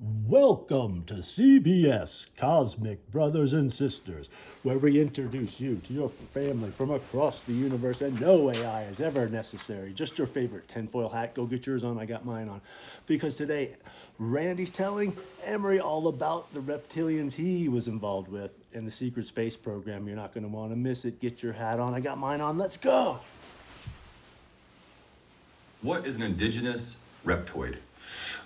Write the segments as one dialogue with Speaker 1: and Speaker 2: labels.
Speaker 1: Welcome to CBS Cosmic Brothers and Sisters, where we introduce you to your family from across the universe, and no AI is ever necessary. Just your favorite tinfoil hat. Go get yours on. I got mine on. Because today, Randy's telling Emory all about the reptilians he was involved with in the secret space program. You're not going to want to miss it. Get your hat on. I got mine on. Let's go.
Speaker 2: What is an indigenous reptoid?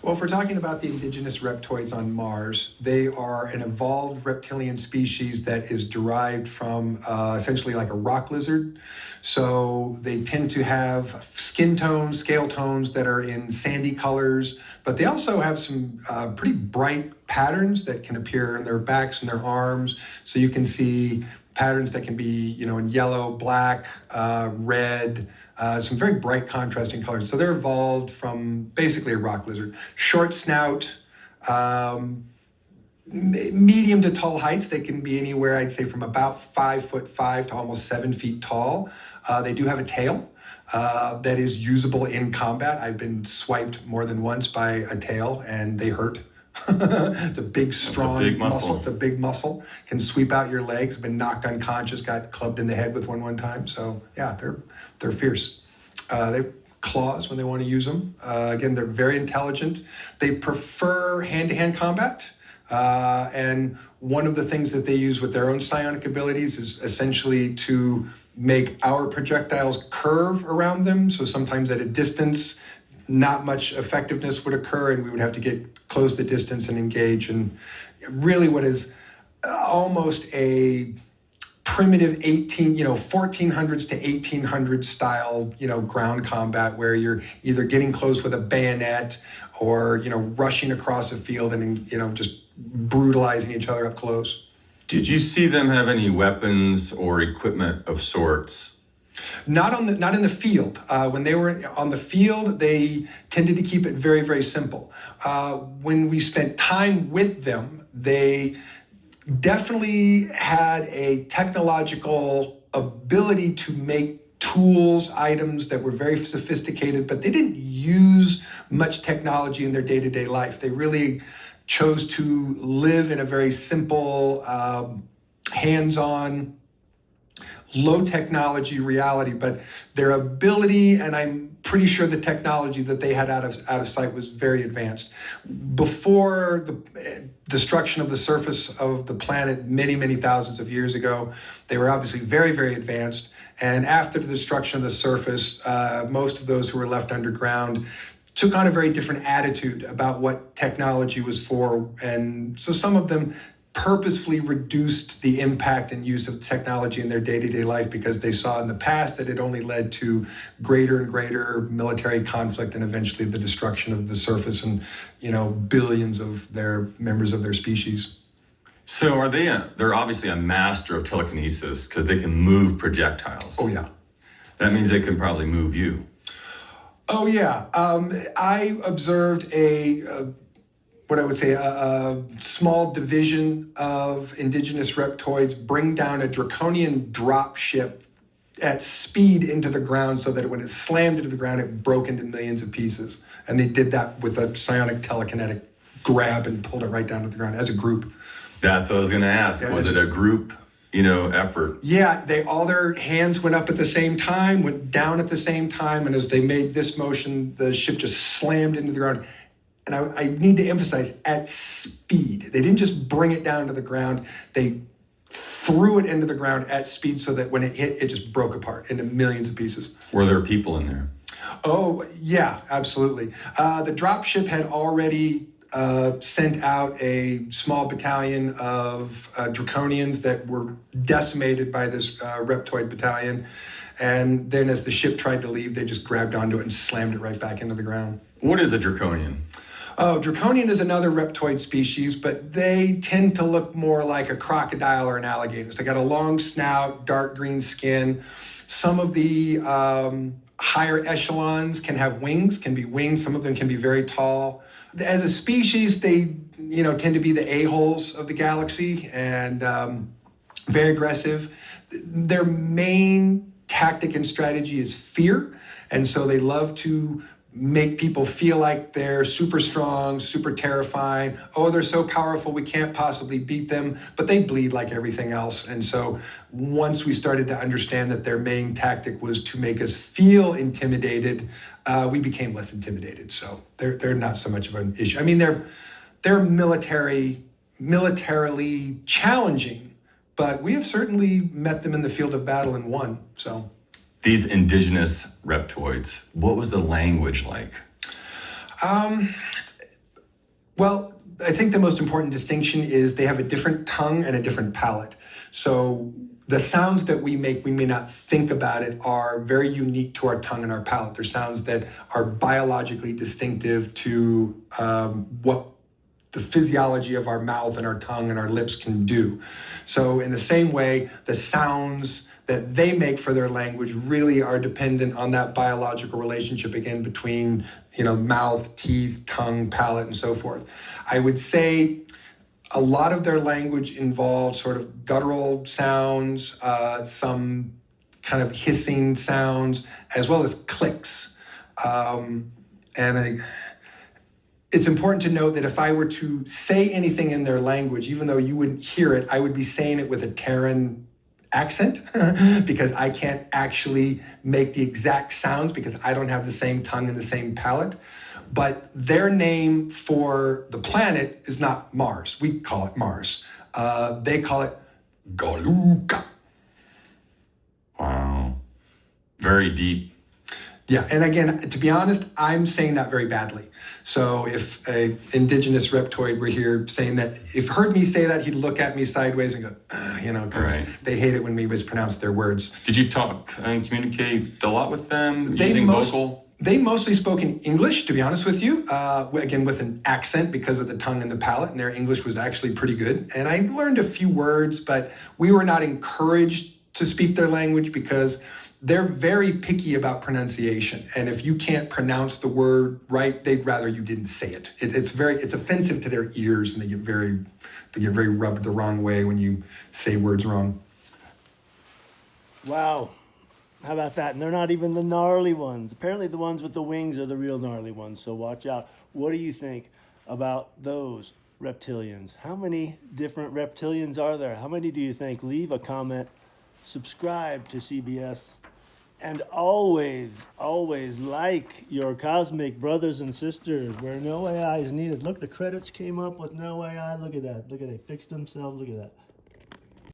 Speaker 3: Well, if we're talking about the indigenous reptoids on Mars, they are an evolved reptilian species that is derived from essentially like a rock lizard. So they tend to have skin tones, scale tones that are in sandy colors, but they also have some pretty bright patterns that can appear in their backs and their arms. So you can see patterns that can be, in yellow, black, red, some very bright contrasting colors. So they're evolved from basically a rock lizard. Short snout, medium to tall heights. They can be anywhere, I'd say, from about 5'5" to almost 7 feet tall. They do have a tail that is usable in combat. I've been swiped more than once by a tail, and they hurt. It's a big, strong muscle. It's a big muscle. Can sweep out your legs. Been knocked unconscious. Got clubbed in the head with one time. So yeah, they're fierce. They have claws when they want to use them. Again, they're very intelligent. They prefer hand-to-hand combat. And one of the things that they use with their own psionic abilities is essentially to make our projectiles curve around them. So sometimes at a distance, not much effectiveness would occur, and we would have to close the distance and engage. And really what is almost a primitive 1400s to 1800s style, ground combat, where you're either getting close with a bayonet or, rushing across a field and, just brutalizing each other up close.
Speaker 2: Did you see them have any weapons or equipment of sorts?
Speaker 3: Not in the field. When they were on the field, they tended to keep it very, very simple. When we spent time with them, they definitely had a technological ability to make tools, items that were very sophisticated, but they didn't use much technology in their day-to-day life. They really chose to live in a very simple, hands-on, low technology reality, but their ability, and I'm pretty sure the technology that they had out of sight, was very advanced. Before the destruction of the surface of the planet many, many thousands of years ago, they were obviously very, very advanced. And after the destruction of the surface, most of those who were left underground took on a very different attitude about what technology was for. And so some of them purposefully reduced the impact and use of technology in their day-to-day life because they saw in the past that it only led to greater and greater military conflict and eventually the destruction of the surface and, billions of their members of their species.
Speaker 2: So they're obviously a master of telekinesis because they can move projectiles.
Speaker 3: Oh, yeah.
Speaker 2: That means they can probably move you.
Speaker 3: Oh, yeah. I observed what I would say, a small division of indigenous reptoids bring down a draconian drop ship at speed into the ground so that when it slammed into the ground, it broke into millions of pieces. And they did that with a psionic telekinetic grab and pulled it right down to the ground as a group.
Speaker 2: That's what I was going to ask.
Speaker 3: Yeah,
Speaker 2: was it a group, effort?
Speaker 3: Yeah, all their hands went up at the same time, went down at the same time. And as they made this motion, the ship just slammed into the ground. And I need to emphasize, at speed. They didn't just bring it down to the ground. They threw it into the ground at speed so that when it hit, it just broke apart into millions of pieces.
Speaker 2: Were there people in there?
Speaker 3: Oh, yeah, absolutely. The dropship had already sent out a small battalion of draconians that were decimated by this reptoid battalion. And then as the ship tried to leave, they just grabbed onto it and slammed it right back into the ground.
Speaker 2: What is a draconian?
Speaker 3: Oh, draconian is another reptoid species, but they tend to look more like a crocodile or an alligator. So they got a long snout, dark green skin. Some of the higher echelons can have wings, can be winged. Some of them can be very tall. As a species, they tend to be the a-holes of the galaxy and very aggressive. Their main tactic and strategy is fear. And so they love to make people feel like they're super strong, super terrifying. Oh, they're so powerful, we can't possibly beat them, but they bleed like everything else. And so once we started to understand that their main tactic was to make us feel intimidated, we became less intimidated. So they're not so much of an issue. I mean, they're militarily challenging, but we have certainly met them in the field of battle and won. So
Speaker 2: these indigenous reptoids, what was the language like?
Speaker 3: Well, I think the most important distinction is they have a different tongue and a different palate. So the sounds that we make, we may not think about it, are very unique to our tongue and our palate. They're sounds that are biologically distinctive to what the physiology of our mouth and our tongue and our lips can do. So in the same way, the sounds that they make for their language really are dependent on that biological relationship, again, between, mouth, teeth, tongue, palate, and so forth. I would say a lot of their language involves sort of guttural sounds, some kind of hissing sounds, as well as clicks. It's important to note that if I were to say anything in their language, even though you wouldn't hear it, I would be saying it with a Terran accent because I can't actually make the exact sounds because I don't have the same tongue and the same palate. But their name for the planet is not Mars. We call it Mars. They call it Galuka.
Speaker 2: Wow. Very deep.
Speaker 3: Yeah, and again, to be honest, I'm saying that very badly. So if an indigenous reptoid were here saying that, if heard me say that, he'd look at me sideways and go, because
Speaker 2: Right.
Speaker 3: They hate it when we mispronounce their words.
Speaker 2: Did you talk and communicate a lot with them using vocal?
Speaker 3: They mostly spoke in English, to be honest with you, again, with an accent because of the tongue and the palate, and their English was actually pretty good. And I learned a few words, but we were not encouraged to speak their language because they're very picky about pronunciation. And if you can't pronounce the word right, they'd rather you didn't say it. It's offensive to their ears, and they get very rubbed the wrong way when you say words wrong.
Speaker 1: Wow. How about that? And they're not even the gnarly ones. Apparently the ones with the wings are the real gnarly ones, so watch out. What do you think about those reptilians? How many different reptilians are there? How many do you think? Leave a comment, subscribe to CBS, and always, always like your cosmic brothers and sisters where no AI is needed. Look, the credits came up with no AI. Look at that. Look at it. They fixed themselves. Look at that.